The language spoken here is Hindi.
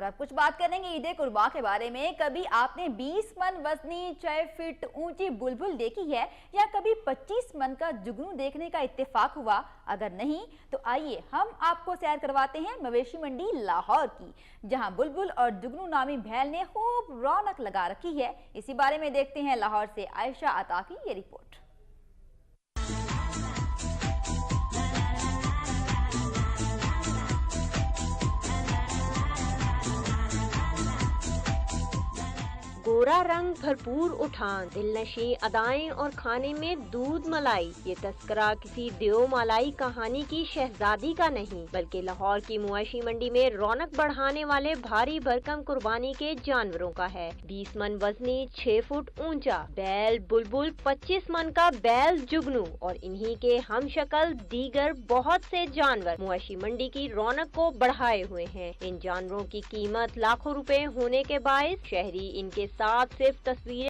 और अब कुछ बात करेंगे ईद कुर्बान के बारे में। कभी आपने 20 मन वजनी 6 फीट ऊंची बुलबुल देखी है या कभी 25 मन का जुगनू देखने का इत्तेफाक हुआ? अगर नहीं तो आइए हम आपको सैर करवाते हैं मवेशी मंडी लाहौर की, जहां बुलबुल और जुगनू नामी बैल ने खूब रौनक लगा रखी है। इसी बारे में देखते हैं लाहौर से आयशा अता की ये रिपोर्ट। गोरा रंग, भरपूर उठान, दिलनशी अदाएं और खाने में दूध मलाई। ये तस्करा किसी देव मलाई कहानी की शहजादी का नहीं, बल्कि लाहौर की मुआशी मंडी में रौनक बढ़ाने वाले भारी भरकम कुर्बानी के जानवरों का है। 20 मन वजनी 6 फुट ऊंचा बैल बुलबुल, 25 मन का बैल जुगनू और इन्हीं के हम शक्ल दीगर बहुत से जानवर मुआशी मंडी की रौनक को बढ़ाए हुए हैं। इन जानवरों की कीमत लाखों रुपए होने के बायस शहरी इनके साथ सिर्फ तस्वीरें